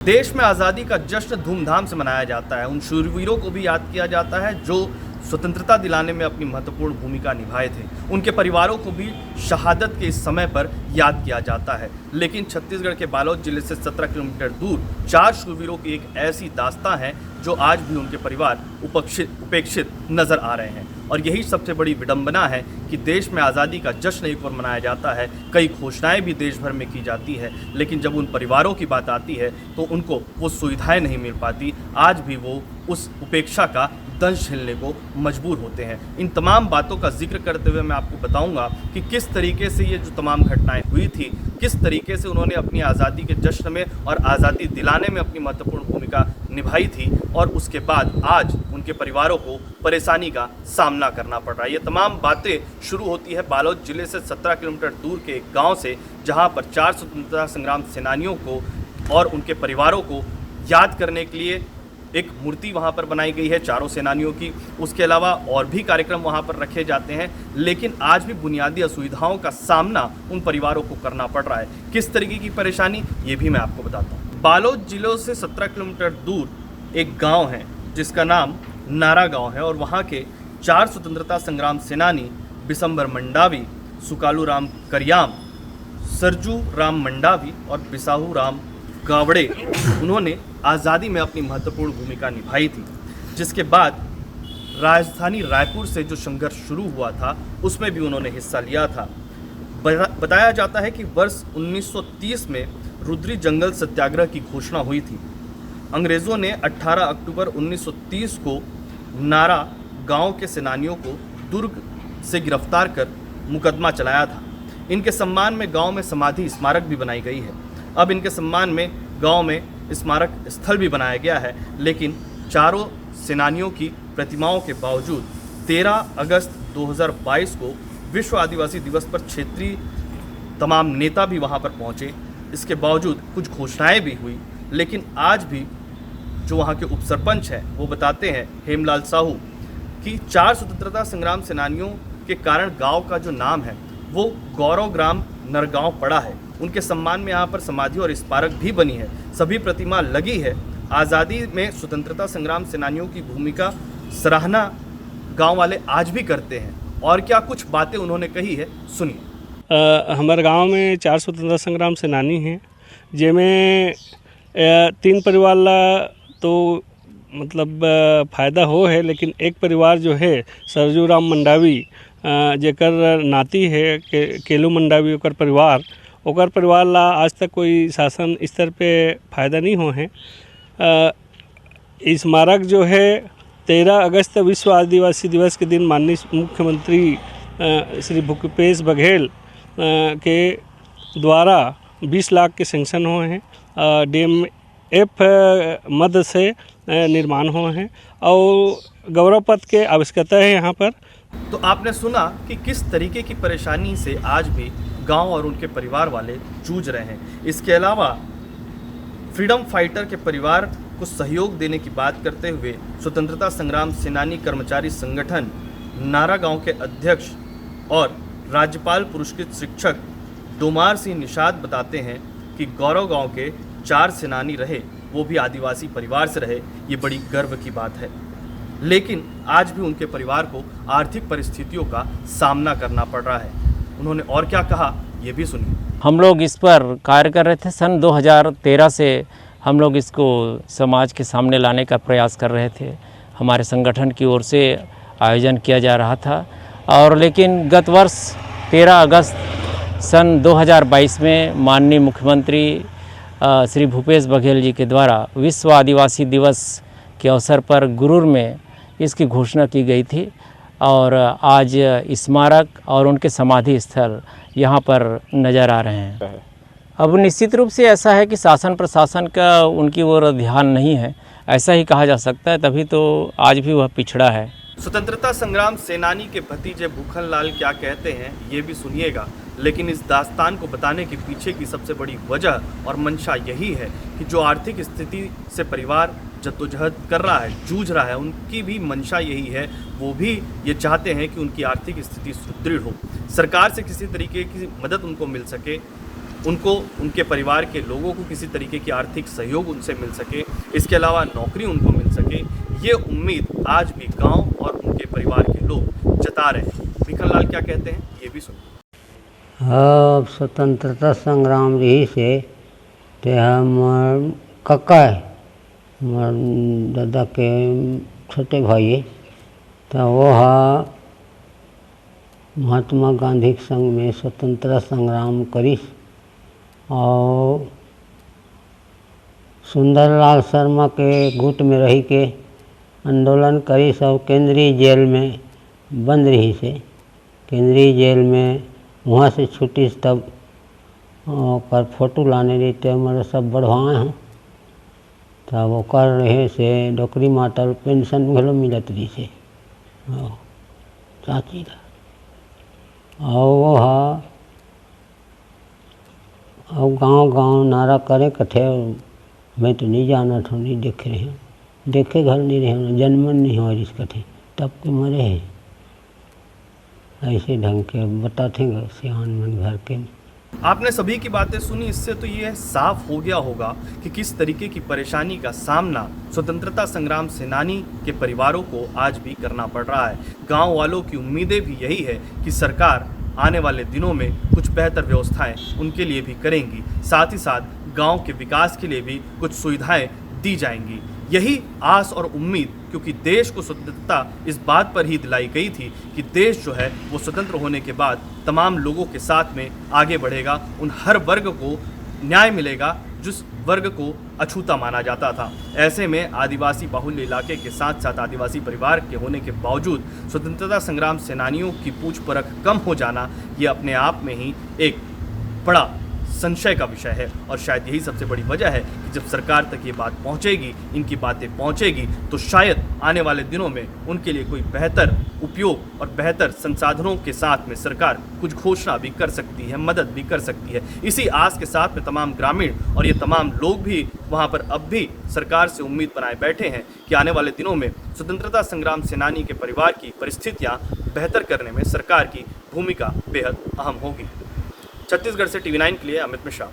देश में आज़ादी का जश्न धूमधाम से मनाया जाता है। उन शूरवीरों को भी याद किया जाता है जो स्वतंत्रता दिलाने में अपनी महत्वपूर्ण भूमिका निभाए थे। उनके परिवारों को भी शहादत के इस समय पर याद किया जाता है। लेकिन छत्तीसगढ़ के बालोद जिले से 17 किलोमीटर दूर 4 शूरवीरों की एक ऐसी दास्तां है जो आज भी उनके परिवार उपेक्षित नजर आ रहे हैं। और यही सबसे बड़ी विडंबना है कि देश में आज़ादी का जश्न एक और मनाया जाता है, कई घोषणाएं भी देश भर में की जाती है, लेकिन जब उन परिवारों की बात आती है तो उनको वो सुविधाएं नहीं मिल पाती। आज भी वो उस उपेक्षा का दंश झेलने को मजबूर होते हैं। इन तमाम बातों का जिक्र करते हुए मैं आपको बताऊंगा कि किस तरीके से ये जो तमाम घटनाएं हुई थी, किस तरीके से उन्होंने अपनी आज़ादी के जश्न में और आज़ादी दिलाने में अपनी महत्वपूर्ण भूमिका निभाई थी, और उसके बाद आज उनके परिवारों को परेशानी का सामना करना पड़ रहा है। ये तमाम बातें शुरू होती है बालोद जिले से 17 किलोमीटर दूर के एक गाँव से, जहाँ पर 4 स्वतंत्रता संग्राम सेनानियों को और उनके परिवारों को याद करने के लिए एक मूर्ति वहाँ पर बनाई गई है, चारों सेनानियों की। उसके अलावा और भी कार्यक्रम वहाँ पर रखे जाते हैं, लेकिन आज भी बुनियादी असुविधाओं का सामना उन परिवारों को करना पड़ रहा है। किस तरीके की परेशानी, ये भी मैं आपको बताता हूँ। बालोद जिलों से 17 किलोमीटर दूर एक गांव है जिसका नाम नारा गांव है, और वहाँ के 4 स्वतंत्रता संग्राम सेनानी बिसंबर मंडावी, सुकालू राम करियाम, सरजू राम मंडावी और बिसाहू राम गावड़े, उन्होंने आज़ादी में अपनी महत्वपूर्ण भूमिका निभाई थी। जिसके बाद राजधानी रायपुर से जो संघर्ष शुरू हुआ था उसमें भी उन्होंने हिस्सा लिया था। बताया जाता है कि वर्ष 1930 में रुद्री जंगल सत्याग्रह की घोषणा हुई थी। अंग्रेज़ों ने 18 अक्टूबर 1930 को नारा गांव के सेनानियों को दुर्ग से गिरफ्तार कर मुकदमा चलाया था। इनके सम्मान में गांव में समाधि स्मारक भी बनाई गई है। अब इनके सम्मान में गांव में स्मारक स्थल भी बनाया गया है, लेकिन चारों सेनानियों की प्रतिमाओं के बावजूद 13 अगस्त 2022 को विश्व आदिवासी दिवस पर क्षेत्रीय तमाम नेता भी वहां पर पहुंचे। इसके बावजूद कुछ घोषणाएं भी हुई, लेकिन आज भी जो वहां के उपसरपंच हैं वो बताते हैं, हेमलाल साहू, कि 4 स्वतंत्रता संग्राम सेनानियों के कारण गाँव का जो नाम है वो गौरव ग्राम नरगांव पड़ा है। उनके सम्मान में यहाँ पर समाधि और स्मारक भी बनी है, सभी प्रतिमा लगी है। आज़ादी में स्वतंत्रता संग्राम सेनानियों की भूमिका सराहना गांव वाले आज भी करते हैं। और क्या कुछ बातें उन्होंने कही है, सुनिए। हमारे गांव में 4 स्वतंत्रता संग्राम सेनानी हैं, जिनमें 3 परिवार ला तो मतलब फ़ायदा हो है, लेकिन एक परिवार जो है सरजू राम मंडावी, जेकर नाती है केलू मंडावी, ओकर परिवार ला आज तक कोई शासन स्तर पे फ़ायदा नहीं हो है। स्मारक जो है 13 अगस्त विश्व आदिवासी दिवस के दिन माननीय मुख्यमंत्री श्री भूपेश बघेल के द्वारा 20 लाख के सैंक्शन हुए हैं। DMF मद से निर्माण हुए हैं और गौरव पथ के आवश्यकता है यहाँ पर। तो आपने सुना कि किस तरीके की परेशानी से आज भी गांव और उनके परिवार वाले जूझ रहे हैं। इसके अलावा फ्रीडम फाइटर के परिवार को सहयोग देने की बात करते हुए स्वतंत्रता संग्राम सेनानी कर्मचारी संगठन नारा गांव के अध्यक्ष और राज्यपाल पुरस्कृत शिक्षक डोमार सिंह निषाद बताते हैं कि गौरव गांव के 4 सेनानी रहे, वो भी आदिवासी परिवार से रहे, ये बड़ी गर्व की बात है। लेकिन आज भी उनके परिवार को आर्थिक परिस्थितियों का सामना करना पड़ रहा है। उन्होंने और क्या कहा, ये भी सुनिए। हम लोग इस पर कार्य कर रहे थे। सन 2013 से हम लोग इसको समाज के सामने लाने का प्रयास कर रहे थे। हमारे संगठन की ओर से आयोजन किया जा रहा था, और लेकिन गत वर्ष 13 अगस्त सन 2022 में माननीय मुख्यमंत्री श्री भूपेश बघेल जी के द्वारा विश्व आदिवासी दिवस के अवसर पर गुरूर में इसकी घोषणा की गई थी, और आज स्मारक और उनके समाधि स्थल यहाँ पर नज़र आ रहे हैं। अब निश्चित रूप से ऐसा है कि शासन प्रशासन का उनकी ओर ध्यान नहीं है, ऐसा ही कहा जा सकता है, तभी तो आज भी वह पिछड़ा है। स्वतंत्रता संग्राम सेनानी के भतीजे भूखन लाल क्या कहते हैं, ये भी सुनिएगा। लेकिन इस दास्तान को बताने के पीछे की सबसे बड़ी वजह और मंशा यही है कि जो आर्थिक स्थिति से परिवार जद्दोजहद कर रहा है, जूझ रहा है, उनकी भी मंशा यही है। वो भी ये चाहते हैं कि उनकी आर्थिक स्थिति सुदृढ़ हो, सरकार से किसी तरीके की मदद उनको मिल सके। उनको उनके परिवार के लोगों को किसी तरीके की आर्थिक सहयोग उनसे मिल सके, इसके अलावा नौकरी उनको मिल सके, ये उम्मीद आज भी गांव और उनके परिवार के लोग जता रहे हैं। भिखन लाल क्या कहते हैं ये भी सुनिए। हाँ, स्वतंत्रता संग्राम रही से ते हमर कक्का है, हमार दादा के छोटे भाई, तो वह महात्मा गांधी के संग में स्वतंत्रता संग्राम करीस और सुंदरलाल शर्मा के गुट में रही के आंदोलन करी। सब केंद्रीय जेल में बंद रही से, केंद्रीय जेल में वहाँ से छुट्टी तब पर फोटो लाने रहते हमारे सब बढ़वाए हैं, तब वो कर रहे से डोकरी मातल पेंशन घलो मिलत रही से चाची का। और वह और गांव नारा करे कथे, मैं तो नहीं जाना था, नहीं देखे रहे, देखे घर नहीं रहे, जन्मन नहीं हुआ इस कथे, तब के मरे हैं। ऐसे ढंग के बताते हैं सियान मन घर के। आपने सभी की बातें सुनी, इससे तो ये साफ हो गया होगा कि किस तरीके की परेशानी का सामना स्वतंत्रता संग्राम सेनानी के परिवारों को आज भी करना पड़ रहा है। गांव वालों की उम्मीदें भी यही है कि सरकार आने वाले दिनों में कुछ बेहतर व्यवस्थाएं उनके लिए भी करेंगी, साथ ही साथ गांव के विकास के लिए भी कुछ सुविधाएं दी जाएंगी। यही आस और उम्मीद, क्योंकि देश को स्वतंत्रता इस बात पर ही दिलाई गई थी कि देश जो है वो स्वतंत्र होने के बाद तमाम लोगों के साथ में आगे बढ़ेगा, उन हर वर्ग को न्याय मिलेगा जिस वर्ग को अछूता माना जाता था। ऐसे में आदिवासी बाहुल्य इलाके के साथ साथ आदिवासी परिवार के होने के बावजूद स्वतंत्रता संग्राम सेनानियों की पूछ परख कम हो जाना ये अपने आप में ही एक बड़ा संशय का विषय है। और शायद यही सबसे बड़ी वजह है कि जब सरकार तक ये बात पहुंचेगी, इनकी बातें पहुंचेगी, तो शायद आने वाले दिनों में उनके लिए कोई बेहतर उपयोग और बेहतर संसाधनों के साथ में सरकार कुछ घोषणा भी कर सकती है, मदद भी कर सकती है। इसी आस के साथ में तमाम ग्रामीण और ये तमाम लोग भी वहाँ पर अब भी सरकार से उम्मीद बनाए बैठे हैं कि आने वाले दिनों में स्वतंत्रता संग्राम सेनानी के परिवार की परिस्थितियाँ बेहतर करने में सरकार की भूमिका बेहद अहम होगी। छत्तीसगढ़ से TV9 के लिए अमित मिश्रा।